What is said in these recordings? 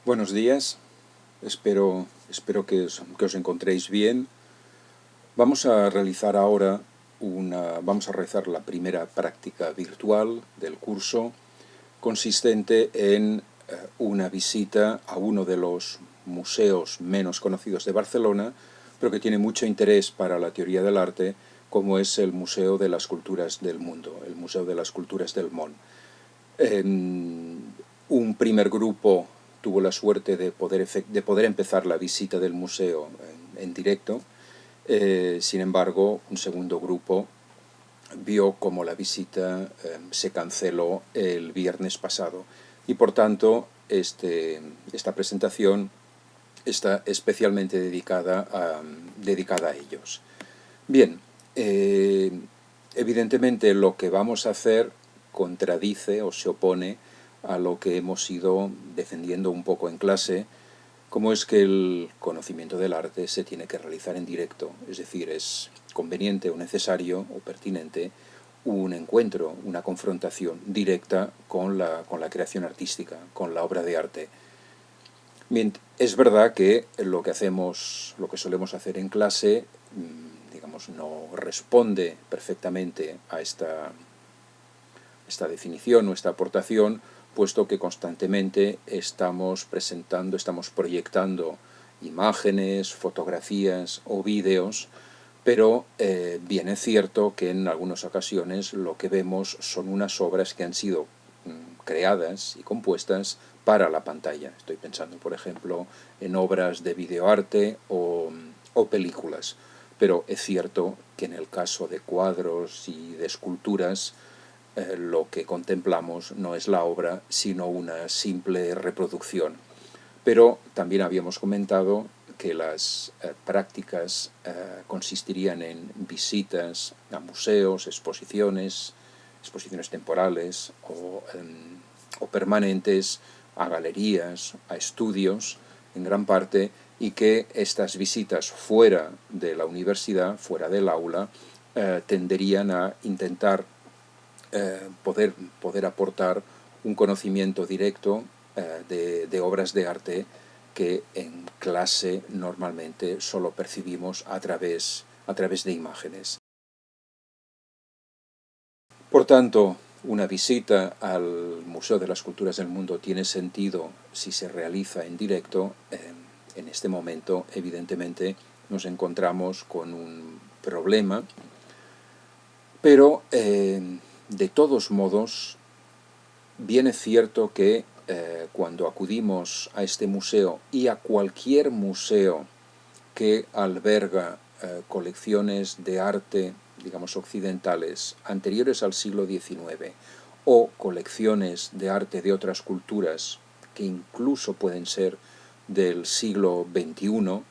Buenos días, espero que os encontréis bien. Vamos a realizar la primera práctica virtual del curso, consistente en una visita a uno de los museos menos conocidos de Barcelona, pero que tiene mucho interés para la teoría del arte, como es el Museo de las Culturas del Mundo, el Museo de las Culturas del Món. Un primer grupo tuvo la suerte de poder empezar la visita del museo en directo. Sin embargo, un segundo grupo vio como la visita se canceló el viernes pasado y por tanto esta presentación está especialmente dedicada a ellos. Bien, evidentemente lo que vamos a hacer contradice o se opone a lo que hemos ido defendiendo un poco en clase, como es que el conocimiento del arte se tiene que realizar en directo, es decir, es conveniente o necesario o pertinente un encuentro, una confrontación directa con la creación artística, con la obra de arte. Bien, es verdad que lo que solemos hacer en clase, digamos, no responde perfectamente a esta definición o esta aportación, puesto que constantemente estamos proyectando imágenes, fotografías o vídeos, pero bien es cierto que en algunas ocasiones lo que vemos son unas obras que han sido creadas y compuestas para la pantalla. Estoy pensando, por ejemplo, en obras de videoarte o películas, pero es cierto que en el caso de cuadros y de esculturas, lo que contemplamos no es la obra, sino una simple reproducción. Pero también habíamos comentado que las prácticas consistirían en visitas a museos, exposiciones temporales o permanentes, a galerías, a estudios, en gran parte, y que estas visitas fuera de la universidad, fuera del aula, tenderían a intentar poder aportar un conocimiento directo de obras de arte que en clase normalmente solo percibimos a través de imágenes. Por tanto, una visita al Museo de las Culturas del Mundo tiene sentido si se realiza en directo. En este momento, evidentemente, nos encontramos con un problema, pero de todos modos, bien es cierto que cuando acudimos a este museo y a cualquier museo que alberga colecciones de arte, digamos, occidentales anteriores al siglo XIX o colecciones de arte de otras culturas que incluso pueden ser del siglo XXI,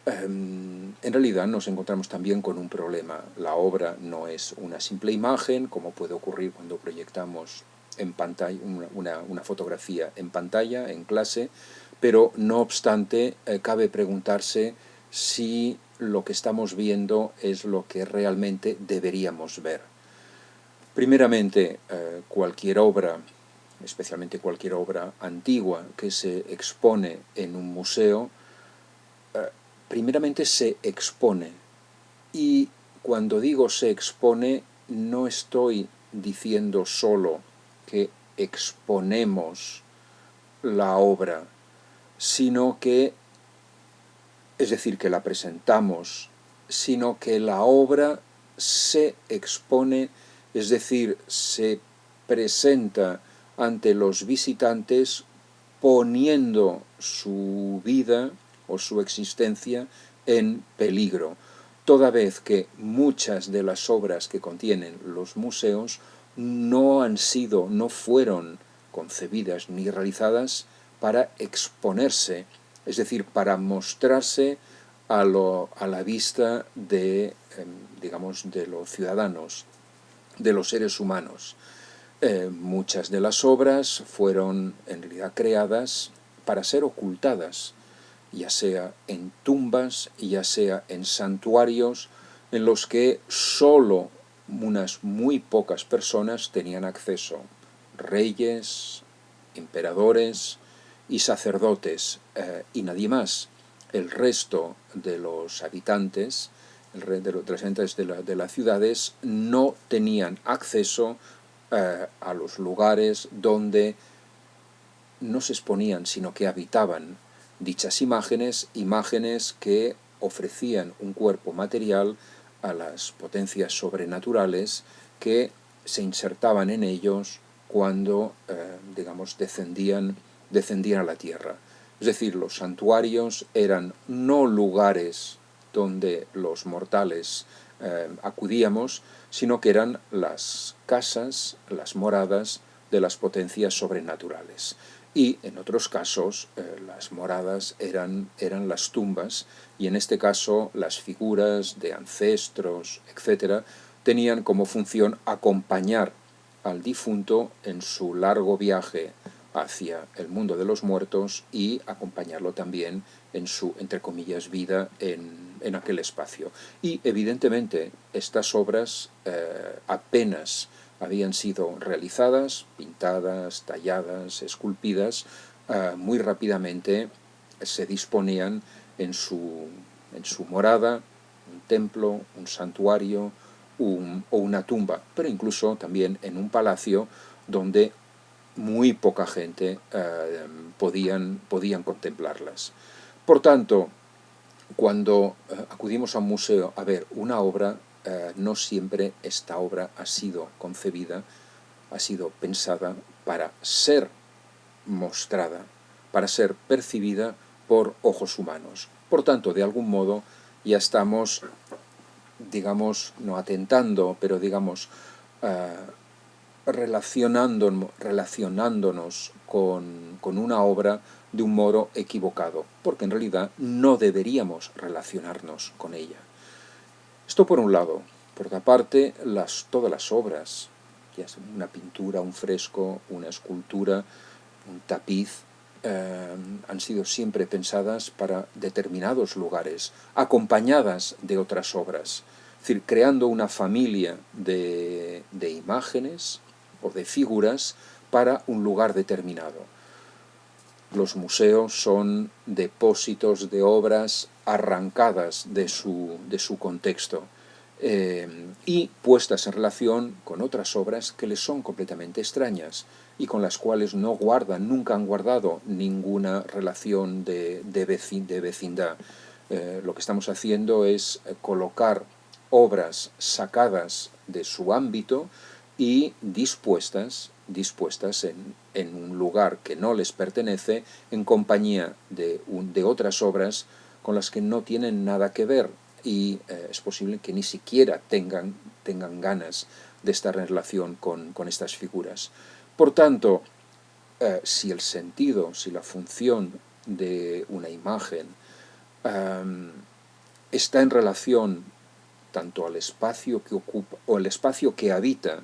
en realidad nos encontramos también con un problema. La obra no es una simple imagen, como puede ocurrir cuando proyectamos en pantalla una fotografía en pantalla, en clase, pero no obstante cabe preguntarse si lo que estamos viendo es lo que realmente deberíamos ver. Primeramente, cualquier obra, especialmente cualquier obra antigua que se expone en un museo, primeramente se expone. Y cuando digo se expone, no estoy diciendo solo que exponemos la obra, sino que, es decir, que la presentamos, sino que la obra se expone, es decir, se presenta ante los visitantes poniendo su vida o su existencia en peligro, toda vez que muchas de las obras que contienen los museos no fueron concebidas ni realizadas para exponerse, es decir, para mostrarse a la vista de, digamos, de los ciudadanos, de los seres humanos. Muchas de las obras fueron en realidad creadas para ser ocultadas, ya sea en tumbas, ya sea en santuarios, en los que solo unas muy pocas personas tenían acceso: reyes, emperadores y sacerdotes y nadie más. El resto de los habitantes, de los habitantes de las ciudades, no tenían acceso a los lugares donde no se exponían, sino que habitaban dichas imágenes, imágenes que ofrecían un cuerpo material a las potencias sobrenaturales que se insertaban en ellos cuando, digamos, descendían a la tierra. Es decir, los santuarios eran no lugares donde los mortales acudíamos, sino que eran las casas, las moradas de las potencias sobrenaturales. Y en otros casos las moradas eran las tumbas, y en este caso las figuras de ancestros, etc., tenían como función acompañar al difunto en su largo viaje hacia el mundo de los muertos y acompañarlo también en su, entre comillas, vida en aquel espacio. Y evidentemente estas obras apenas habían sido realizadas, pintadas, talladas, esculpidas, muy rápidamente se disponían en su morada, un templo, un santuario o una tumba, pero incluso también en un palacio donde muy poca gente podían contemplarlas. Por tanto, cuando acudimos a un museo a ver una obra, no siempre esta obra ha sido concebida, ha sido pensada para ser mostrada, para ser percibida por ojos humanos. Por tanto, de algún modo ya estamos, digamos, no atentando, pero digamos, relacionándonos con una obra de un modo equivocado, porque en realidad no deberíamos relacionarnos con ella. Esto por un lado. Por otra parte, todas las obras, ya sea una pintura, un fresco, una escultura, un tapiz, han sido siempre pensadas para determinados lugares, acompañadas de otras obras. Es decir, creando una familia de imágenes o de figuras para un lugar determinado. Los museos son depósitos de obras arrancadas de su contexto y puestas en relación con otras obras que les son completamente extrañas y con las cuales nunca han guardado ninguna relación de vecindad. Lo que estamos haciendo es colocar obras sacadas de su ámbito y dispuestas en un lugar que no les pertenece, en compañía de otras obras con las que no tienen nada que ver, y es posible que ni siquiera tengan ganas de estar en relación con estas figuras. Por tanto, si el sentido, si la función de una imagen está en relación tanto al espacio que ocupa o el espacio que habita,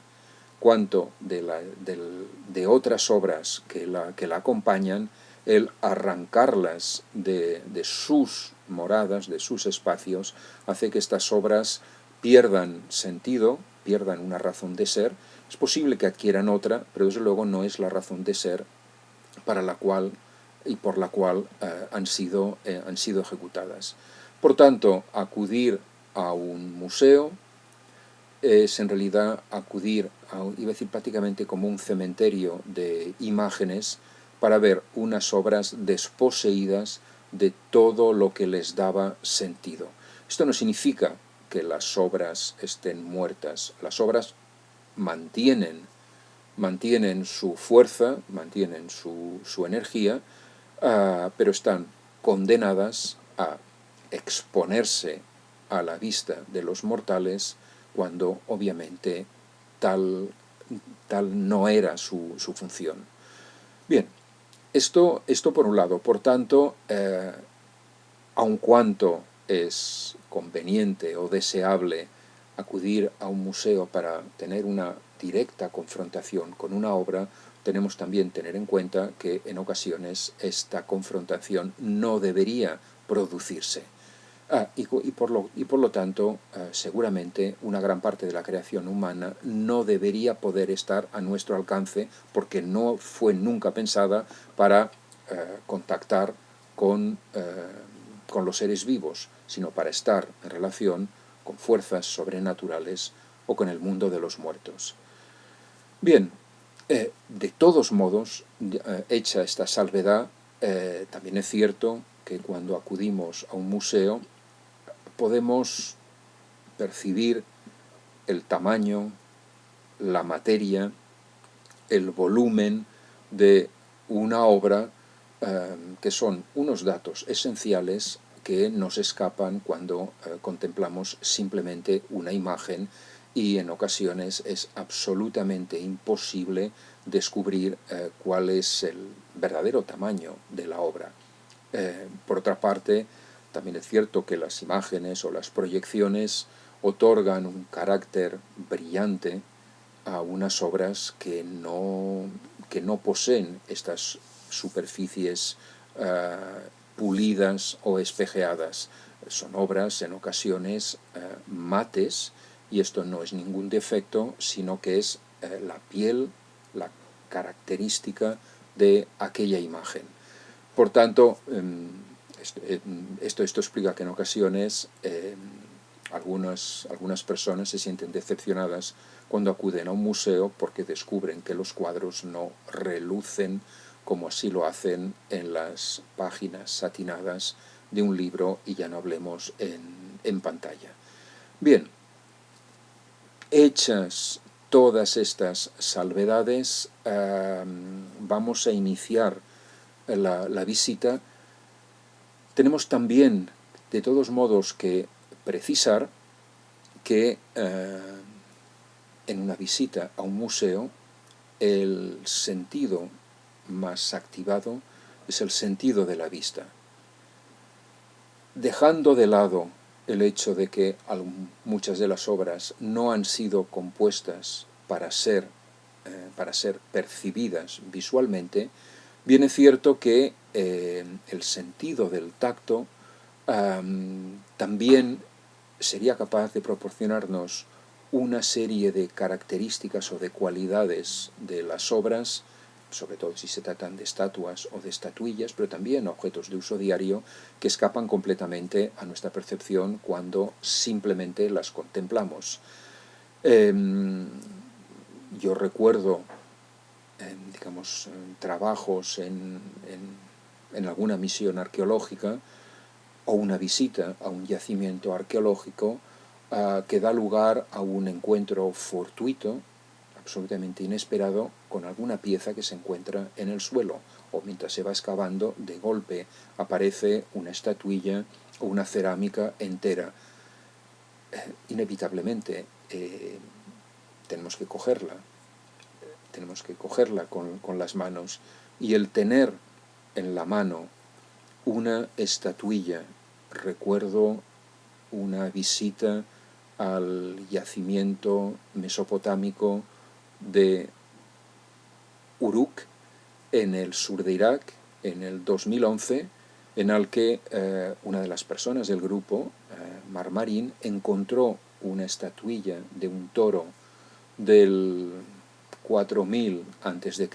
cuanto de otras obras que la acompañan, el arrancarlas de sus moradas, de sus espacios, hace que estas obras pierdan sentido, pierdan una razón de ser. Es posible que adquieran otra, pero desde luego no es la razón de ser para la cual y por la cual han sido ejecutadas. Por tanto, acudir a un museo es en realidad acudir iba a decir prácticamente como un cementerio de imágenes, para ver unas obras desposeídas de todo lo que les daba sentido. Esto no significa que las obras estén muertas. Las obras mantienen su fuerza, mantienen su energía, pero están condenadas a exponerse a la vista de los mortales cuando obviamente tal no era su función. Bien, esto por un lado. Por tanto, aun cuanto es conveniente o deseable acudir a un museo para tener una directa confrontación con una obra, tenemos también tener en cuenta que en ocasiones esta confrontación no debería producirse. Y por lo tanto, seguramente una gran parte de la creación humana no debería poder estar a nuestro alcance, porque no fue nunca pensada para contactar con los seres vivos, sino para estar en relación con fuerzas sobrenaturales o con el mundo de los muertos. Bien, de todos modos, hecha esta salvedad, también es cierto que cuando acudimos a un museo podemos percibir el tamaño, la materia, el volumen de una obra, que son unos datos esenciales que nos escapan cuando contemplamos simplemente una imagen, y en ocasiones es absolutamente imposible descubrir cuál es el verdadero tamaño de la obra. Por otra parte, también es cierto que las imágenes o las proyecciones otorgan un carácter brillante a unas obras que no poseen estas superficies pulidas o espejeadas. Son obras en ocasiones mates, y esto no es ningún defecto, sino que es la piel, la característica de aquella imagen. Por tanto, esto explica que en ocasiones algunas personas se sienten decepcionadas cuando acuden a un museo porque descubren que los cuadros no relucen como así lo hacen en las páginas satinadas de un libro, y ya no hablemos en pantalla. Bien, hechas todas estas salvedades, vamos a iniciar la visita. Tenemos también, de todos modos, que precisar que en una visita a un museo el sentido más activado es el sentido de la vista. Dejando de lado el hecho de que muchas de las obras no han sido compuestas para ser percibidas visualmente, bien es cierto que el sentido del tacto también sería capaz de proporcionarnos una serie de características o de cualidades de las obras, sobre todo si se tratan de estatuas o de estatuillas, pero también objetos de uso diario, que escapan completamente a nuestra percepción cuando simplemente las contemplamos. Yo recuerdo, trabajos en alguna misión arqueológica o una visita a un yacimiento arqueológico que da lugar a un encuentro fortuito, absolutamente inesperado, con alguna pieza que se encuentra en el suelo, o mientras se va excavando, de golpe aparece una estatuilla o una cerámica entera. Inevitablemente tenemos que cogerla con las manos, y el tener en la mano una estatuilla. Recuerdo una visita al yacimiento mesopotámico de Uruk, en el sur de Irak, en el 2011, en el que una de las personas del grupo, Marmarín, encontró una estatuilla de un toro del 4000 a.C.,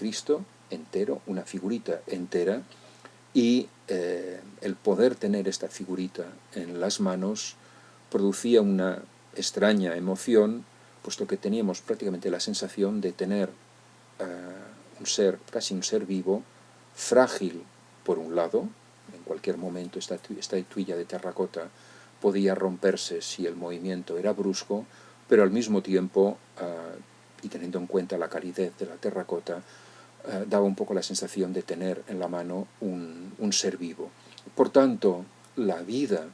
entero, una figurita entera, y el poder tener esta figurita en las manos producía una extraña emoción, puesto que teníamos prácticamente la sensación de tener casi un ser vivo, frágil por un lado. En cualquier momento esta estatuilla de terracota podía romperse si el movimiento era brusco, pero al mismo tiempo, y teniendo en cuenta la calidez de la terracota, daba un poco la sensación de tener en la mano un ser vivo. Por tanto, la vida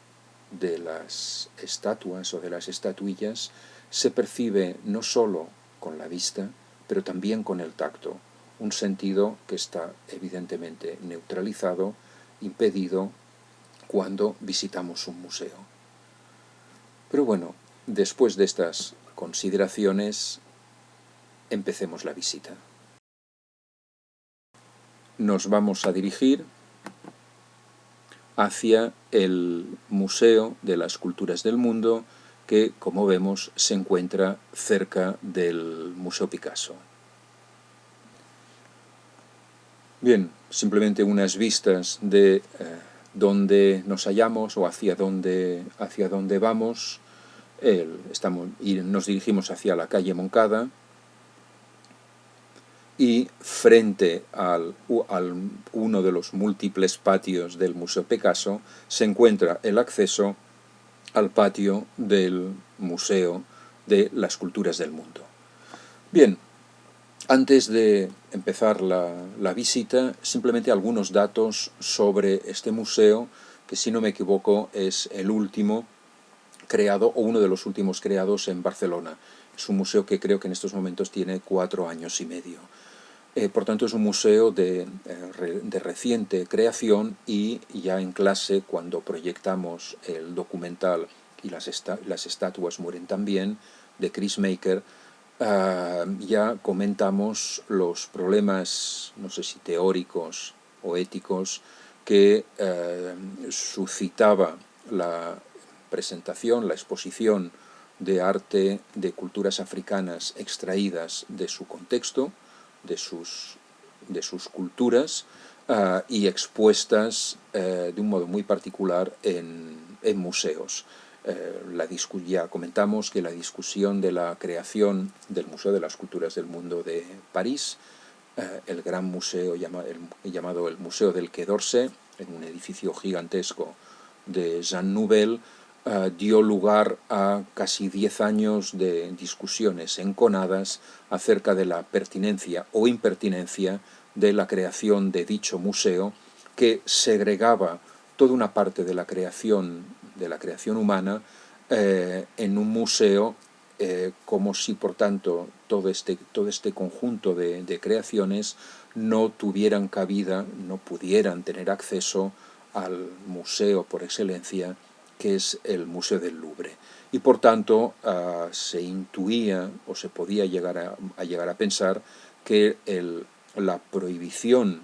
de las estatuas o de las estatuillas se percibe no solo con la vista, pero también con el tacto, un sentido que está evidentemente neutralizado, impedido, cuando visitamos un museo. Pero bueno, después de estas consideraciones, empecemos la visita. Nos vamos a dirigir hacia el Museo de las Culturas del Mundo, que, como vemos, se encuentra cerca del Museo Picasso. Bien, simplemente unas vistas de dónde nos hallamos o hacia dónde vamos. Nos dirigimos hacia la calle Moncada y frente al uno de los múltiples patios del Museo Picasso se encuentra el acceso al patio del Museo de las Culturas del Mundo. Bien, antes de empezar la visita, simplemente algunos datos sobre este museo, que si no me equivoco es el último creado o uno de los últimos creados en Barcelona. Es un museo que creo que en estos momentos tiene 4 años y medio. Por tanto, es un museo de reciente creación, y ya en clase, cuando proyectamos el documental y las estatuas mueren también, de Chris Maker, ya comentamos los problemas, no sé si teóricos o éticos, que suscitaba la presentación, la exposición de arte de culturas africanas extraídas de su contexto, de sus culturas, y expuestas de un modo muy particular en museos. Ya comentamos que la discusión de la creación del Museo de las Culturas del Mundo de París, el gran museo llamado el Museo del Quai d'Orsay, en un edificio gigantesco de Jean Nouvel, dio lugar a casi 10 años de discusiones enconadas acerca de la pertinencia o impertinencia de la creación de dicho museo, que segregaba toda una parte de la creación humana en un museo, como si, por tanto, todo este conjunto de creaciones no tuvieran cabida, no pudieran tener acceso al museo por excelencia, que es el Museo del Louvre. Y por tanto se intuía o se podía llegar a pensar que la prohibición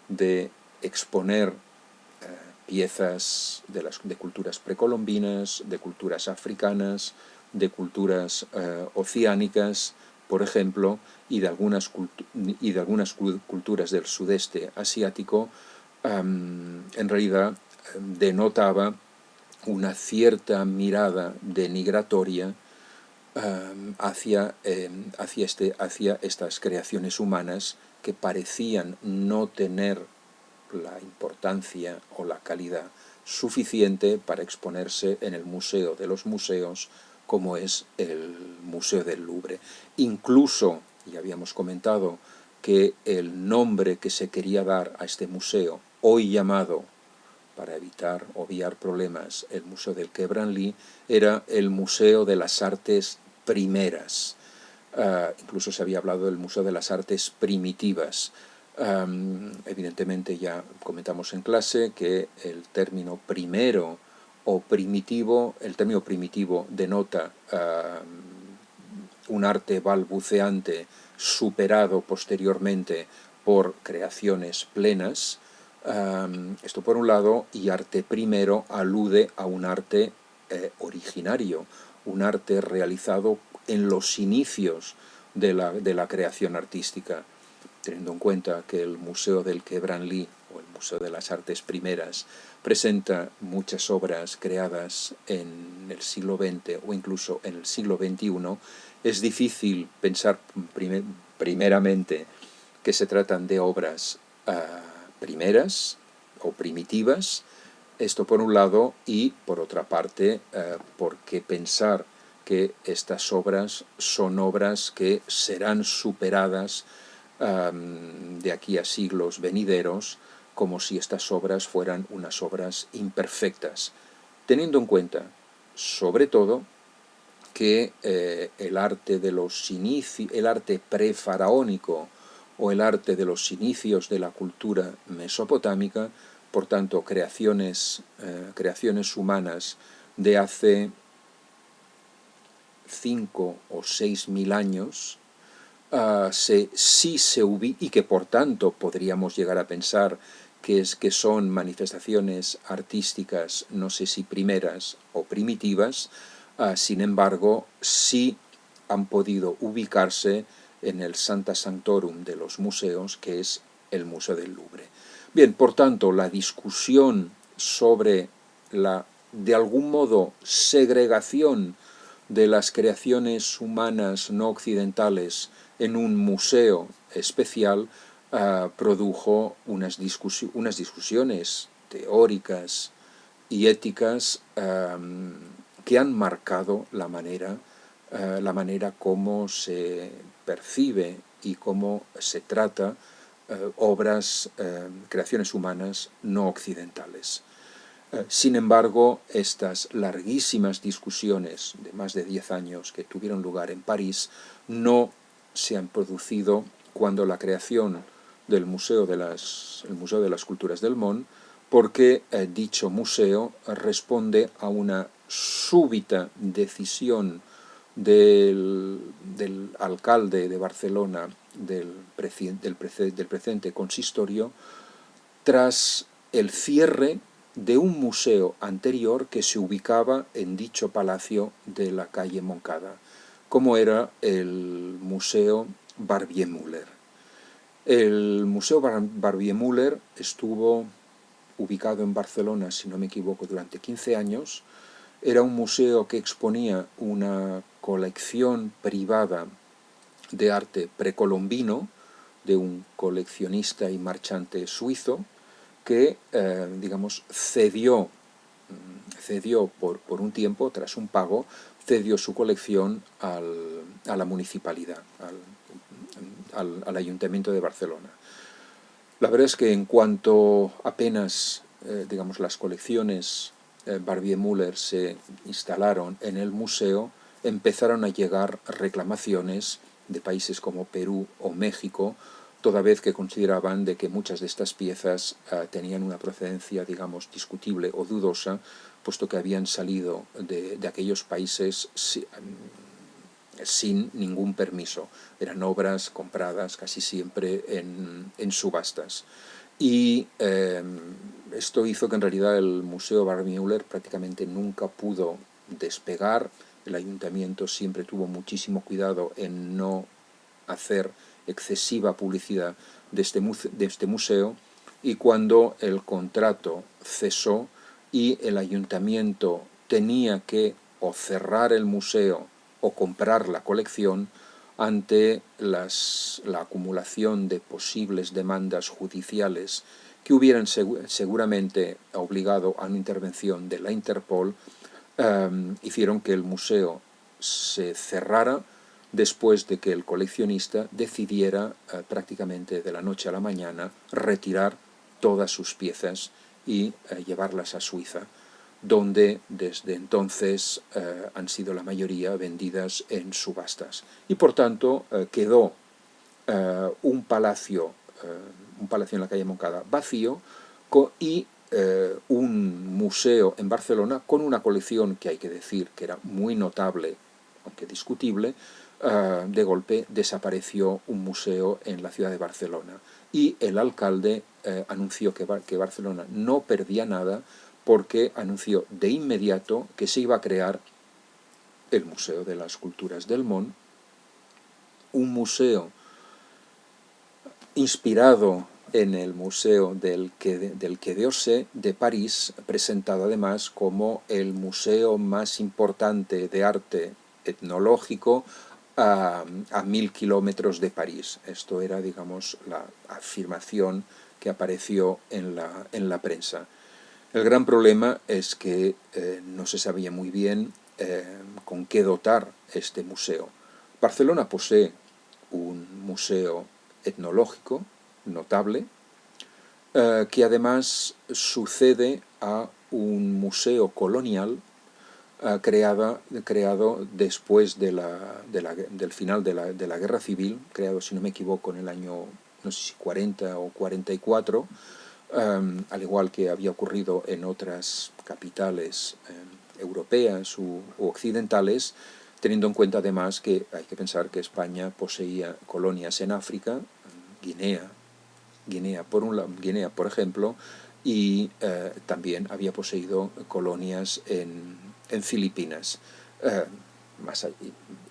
de exponer piezas de culturas precolombinas, de culturas africanas, de culturas oceánicas, por ejemplo, y de algunas culturas del sudeste asiático, en realidad denotaba una cierta mirada denigratoria hacia estas creaciones humanas, que parecían no tener la importancia o la calidad suficiente para exponerse en el museo de los museos, como es el Museo del Louvre. Incluso, ya habíamos comentado, que el nombre que se quería dar a este museo, hoy llamado, para evitar obviar problemas, el Museo del Quai Branly, era el Museo de las Artes Primeras. Incluso se había hablado del Museo de las Artes Primitivas. Evidentemente, ya comentamos en clase que el término primero o primitivo, el término primitivo denota un arte balbuceante superado posteriormente por creaciones plenas. Esto por un lado, y arte primero alude a un arte originario, un arte realizado en los inicios de la creación artística, teniendo en cuenta que el Museo del Quai Branly, o el Museo de las Artes Primeras, presenta muchas obras creadas en el siglo XX o incluso en el siglo XXI, es difícil pensar primeramente que se tratan de obras primeras o primitivas. Esto por un lado, y por otra parte, ¿por qué pensar que estas obras son obras que serán superadas de aquí a siglos venideros, como si estas obras fueran unas obras imperfectas, teniendo en cuenta, sobre todo, que el arte prefaraónico o el arte de los inicios de la cultura mesopotámica, por tanto creaciones humanas de hace 5 o 6 mil años, y que por tanto podríamos llegar a pensar que son manifestaciones artísticas, no sé si primeras o primitivas. Sin embargo, sí han podido ubicarse en el Sancta Sanctorum de los museos, que es el Museo del Louvre. Bien, por tanto, la discusión sobre la, de algún modo, segregación de las creaciones humanas no occidentales en un museo especial produjo unas discusiones teóricas y éticas que han marcado la manera como se percibe y cómo se trata obras, creaciones humanas no occidentales. Sin embargo, estas larguísimas discusiones de más de 10 años que tuvieron lugar en París no se han producido cuando la creación del Museo de las Culturas del Món, porque dicho museo responde a una súbita decisión del alcalde de Barcelona, del presente consistorio, tras el cierre de un museo anterior que se ubicaba en dicho palacio de la calle Moncada, como era el Museo Barbier-Müller. El Museo Barbier-Müller estuvo ubicado en Barcelona, si no me equivoco, durante 15 años. Era un museo que exponía una colección privada de arte precolombino de un coleccionista y marchante suizo que, digamos, cedió por un tiempo, tras un pago, cedió su colección a la municipalidad, al Ayuntamiento de Barcelona. La verdad es que en cuanto apenas, digamos, las colecciones Barbier-Müller se instalaron en el museo, empezaron a llegar reclamaciones de países como Perú o México, toda vez que consideraban de que muchas de estas piezas tenían una procedencia, digamos, discutible o dudosa, puesto que habían salido de aquellos países sin ningún permiso. Eran obras compradas casi siempre en subastas. Y esto hizo que en realidad el Museo Barbier-Müller prácticamente nunca pudo despegar. El ayuntamiento siempre tuvo muchísimo cuidado en no hacer excesiva publicidad de este museo, y cuando el contrato cesó y el ayuntamiento tenía que o cerrar el museo o comprar la colección ante la acumulación de posibles demandas judiciales que hubieran seguramente obligado a una intervención de la Interpol, hicieron que el museo se cerrara después de que el coleccionista decidiera prácticamente de la noche a la mañana retirar todas sus piezas y llevarlas a Suiza, donde desde entonces han sido la mayoría vendidas en subastas. Y por tanto quedó un palacio en la calle Moncada vacío y un museo en Barcelona con una colección que hay que decir que era muy notable, aunque discutible. De golpe desapareció un museo en la ciudad de Barcelona y el alcalde anunció que Barcelona no perdía nada, porque anunció de inmediato que se iba a crear el Museo de las Culturas del Món, un museo inspirado en el Museo del Quai d'Orsay de París, presentado además como el museo más importante de arte etnológico a 1000 kilómetros de París. Esto era, digamos, la afirmación que apareció en la prensa. El gran problema es que no se sabía muy bien con qué dotar este museo. Barcelona posee un museo etnológico notable, que además sucede a un museo colonial creado después del final de la Guerra Civil, creado, si no me equivoco, en el año, no sé si 40 o 44, al igual que había ocurrido en otras capitales europeas u occidentales, teniendo en cuenta además que hay que pensar que España poseía colonias en África, Guinea por ejemplo, y también había poseído colonias en Filipinas,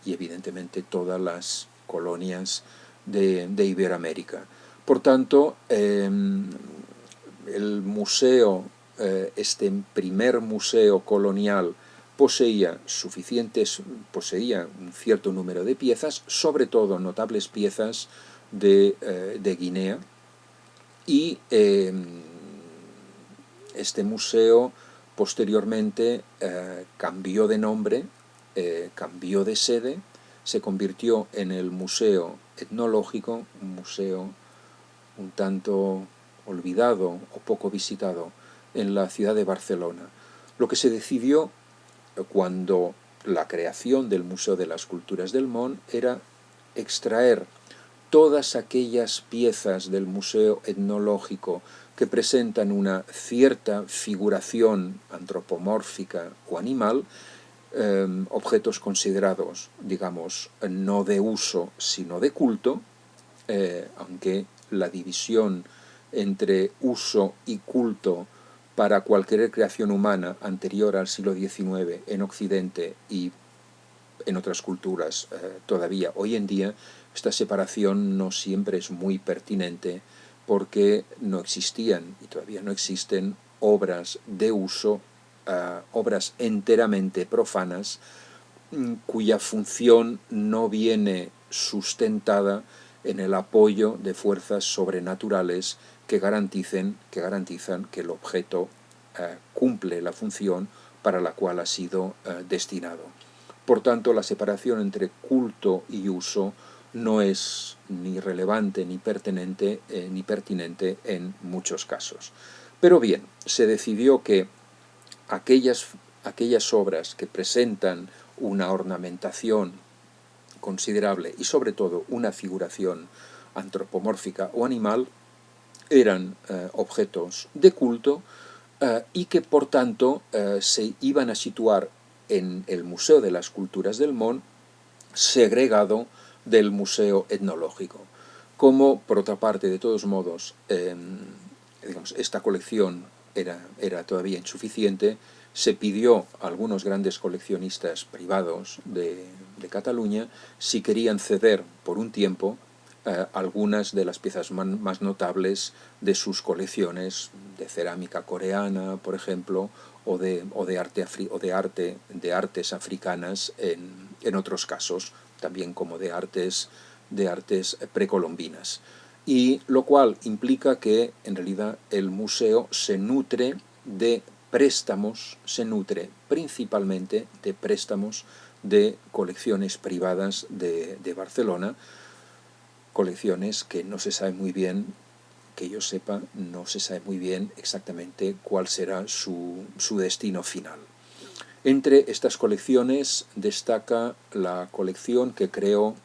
y evidentemente todas las colonias de Iberoamérica. Por tanto, el museo, este primer museo colonial, poseía un cierto número de piezas, sobre todo notables piezas de Guinea, y este museo posteriormente cambió de nombre, cambió de sede, se convirtió en el Museo Etnológico, un museo un tanto olvidado o poco visitado en la ciudad de Barcelona. Lo que se decidió cuando la creación del Museo de las Culturas del Món era extraer todas aquellas piezas del museo etnológico que presentan una cierta figuración antropomórfica o animal, objetos considerados, digamos, no de uso, sino de culto, aunque la división entre uso y culto para cualquier creación humana anterior al siglo XIX en Occidente y en otras culturas todavía hoy en día, esta separación no siempre es muy pertinente porque no existían y todavía no existen obras de uso, obras enteramente profanas, cuya función no viene sustentada en el apoyo de fuerzas sobrenaturales que garantizan que el objeto cumple la función para la cual ha sido destinado. Por tanto, la separación entre culto y uso no es ni relevante ni pertinente en muchos casos. Pero bien, se decidió que aquellas obras que presentan una ornamentación considerable y sobre todo una figuración antropomórfica o animal eran objetos de culto y que por tanto se iban a situar en el Museo de las Culturas del Món, segregado del Museo Etnológico. Como, por otra parte, de todos modos, digamos, esta colección era todavía insuficiente, se pidió a algunos grandes coleccionistas privados de Cataluña si querían ceder por un tiempo algunas de las piezas más notables de sus colecciones de cerámica coreana, por ejemplo, o de artes africanas en otros casos, también como de artes precolombinas. Y lo cual implica que en realidad el museo se nutre principalmente de préstamos de colecciones privadas de Barcelona, colecciones que no se sabe muy bien, que yo sepa, no se sabe muy bien exactamente cuál será su destino final. Entre estas colecciones destaca la colección que creó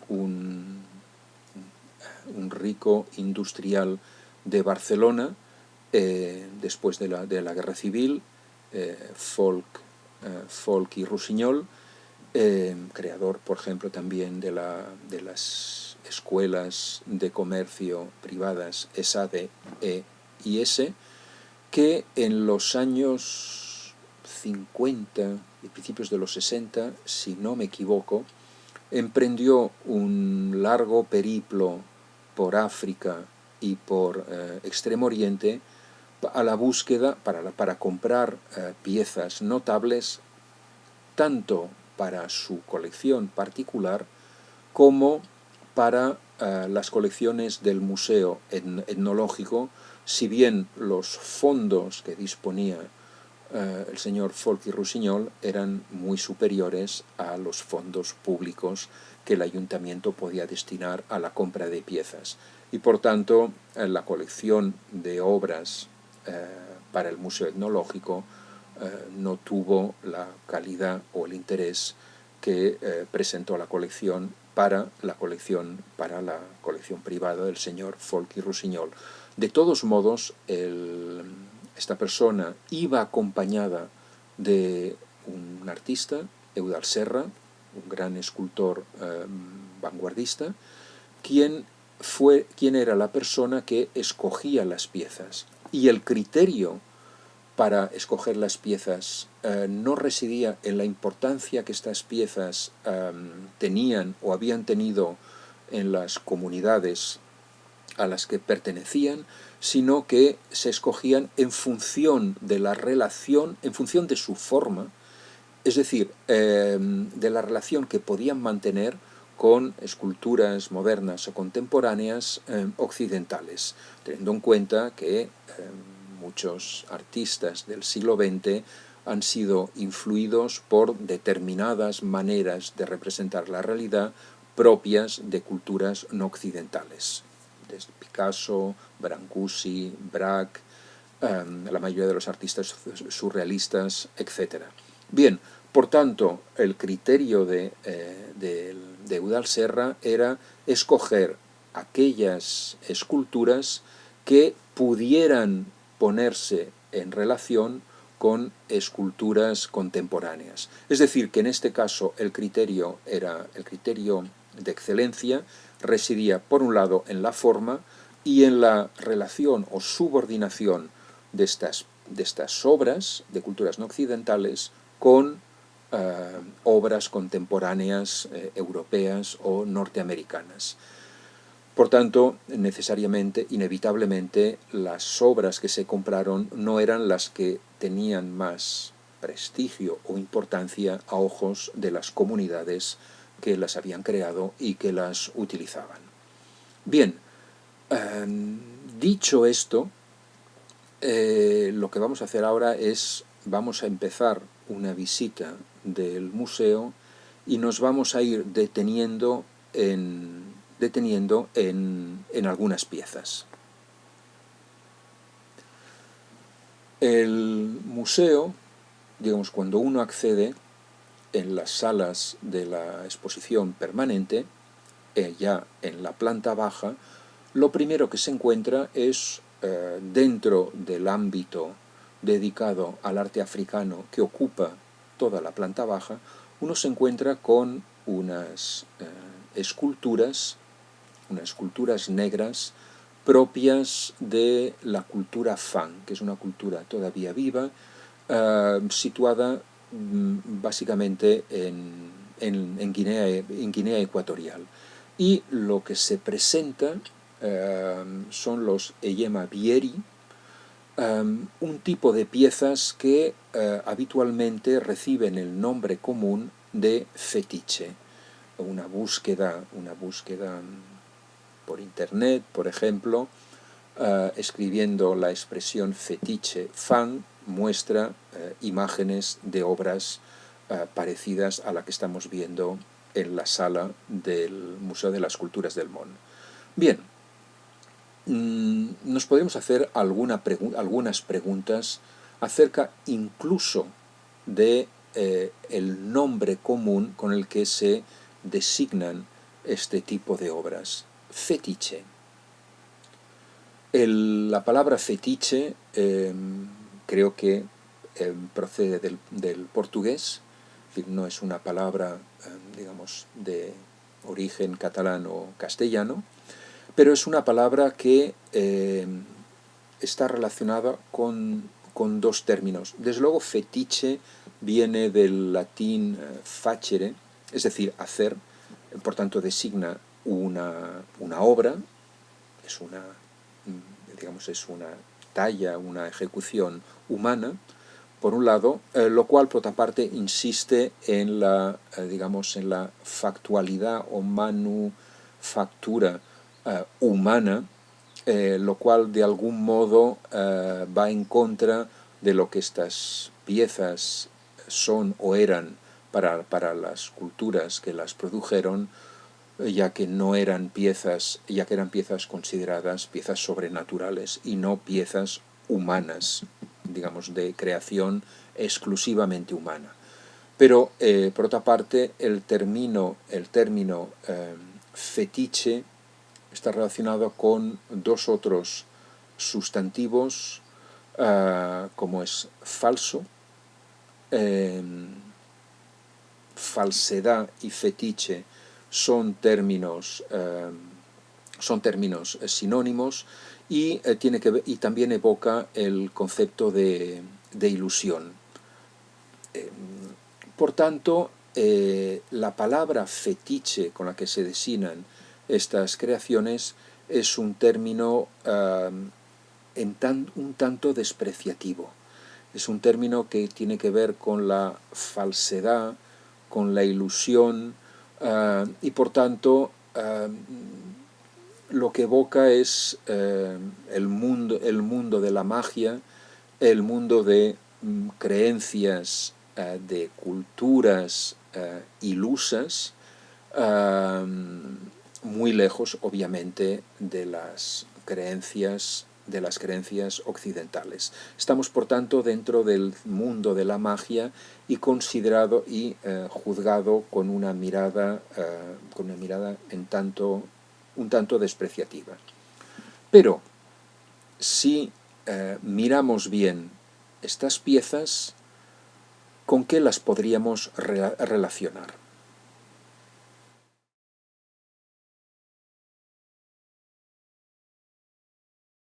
un rico industrial de Barcelona después de la Guerra Civil, Folk i Rossinyol, creador, por ejemplo, también de las escuelas de comercio privadas ESADE, E y S, que en los años 50 y principios de los 60, si no me equivoco, emprendió un largo periplo por África y por Extremo Oriente a la búsqueda para comprar piezas notables tanto para su colección particular como para las colecciones del Museo Etnológico, si bien los fondos que disponía el señor Folk i Rossinyol eran muy superiores a los fondos públicos que el ayuntamiento podía destinar a la compra de piezas. Y por tanto, la colección de obras para el Museo Etnológico no tuvo la calidad o el interés que presentó la colección para la colección privada del señor Folk i Rossinyol. De todos modos, esta persona iba acompañada de un artista, Eudald Serra, un gran escultor vanguardista, quien era la persona que escogía las piezas. Y el criterio para escoger las piezas no residía en la importancia que estas piezas tenían o habían tenido en las comunidades a las que pertenecían, sino que se escogían en función de la relación, en función de su forma, es decir, de la relación que podían mantener con esculturas modernas o contemporáneas occidentales, teniendo en cuenta que muchos artistas del siglo XX han sido influidos por determinadas maneras de representar la realidad propias de culturas no occidentales, desde Picasso, Brancusi, Braque, la mayoría de los artistas surrealistas, etc. Bien, por tanto, el criterio de Eudald Serra era escoger aquellas esculturas que pudieran ponerse en relación con esculturas contemporáneas. Es decir, que en este caso el criterio de excelencia residía, por un lado, en la forma y en la relación o subordinación de estas obras de culturas no occidentales con obras contemporáneas europeas o norteamericanas. Por tanto, necesariamente, inevitablemente, las obras que se compraron no eran las que tenían más prestigio o importancia a ojos de las comunidades que las habían creado y que las utilizaban. Bien, dicho esto, lo que vamos a hacer ahora es, vamos a empezar una visita del museo y nos vamos a ir deteniendo en algunas piezas. El museo, digamos, cuando uno accede en las salas de la exposición permanente, ya en la planta baja, lo primero que se encuentra es, dentro del ámbito dedicado al arte africano que ocupa toda la planta baja, uno se encuentra con unas esculturas negras propias de la cultura Fang, que es una cultura todavía viva, situada básicamente en Guinea Ecuatorial. Y lo que se presenta son los Eyema Bieri, un tipo de piezas que habitualmente reciben el nombre común de fetiche. Una búsqueda por internet, por ejemplo, escribiendo la expresión fetiche Fang, muestra imágenes de obras parecidas a la que estamos viendo en la sala del Museo de las Culturas del Mon. Bien, nos podemos hacer algunas preguntas acerca incluso de el nombre común con el que se designan este tipo de obras. Fetiche. La palabra fetiche creo que procede del portugués, es decir, no es una palabra, digamos, de origen catalán o castellano, pero es una palabra que está relacionada con dos términos. Desde luego, fetiche viene del latín facere, es decir, hacer, por tanto designa una obra, es una talla, una ejecución humana, por un lado, lo cual, por otra parte, insiste en la factualidad o manufactura humana, lo cual de algún modo va en contra de lo que estas piezas son o eran para las culturas que las produjeron, ya que eran piezas consideradas piezas sobrenaturales y no piezas humanas, digamos, de creación exclusivamente humana. Pero, por otra parte, el término fetiche está relacionado con dos otros sustantivos, como es falso, falsedad y fetiche son términos sinónimos y también evoca el concepto de ilusión. Por tanto, la palabra fetiche con la que se designan estas creaciones es un término un tanto despreciativo. Es un término que tiene que ver con la falsedad, con la ilusión, y por tanto lo que evoca es el mundo de la magia, el mundo de creencias, de culturas ilusas, muy lejos, obviamente, de las creencias occidentales. Estamos, por tanto, dentro del mundo de la magia y considerado y juzgado con una mirada un tanto despreciativa. Pero si miramos bien estas piezas, ¿con qué las podríamos relacionar?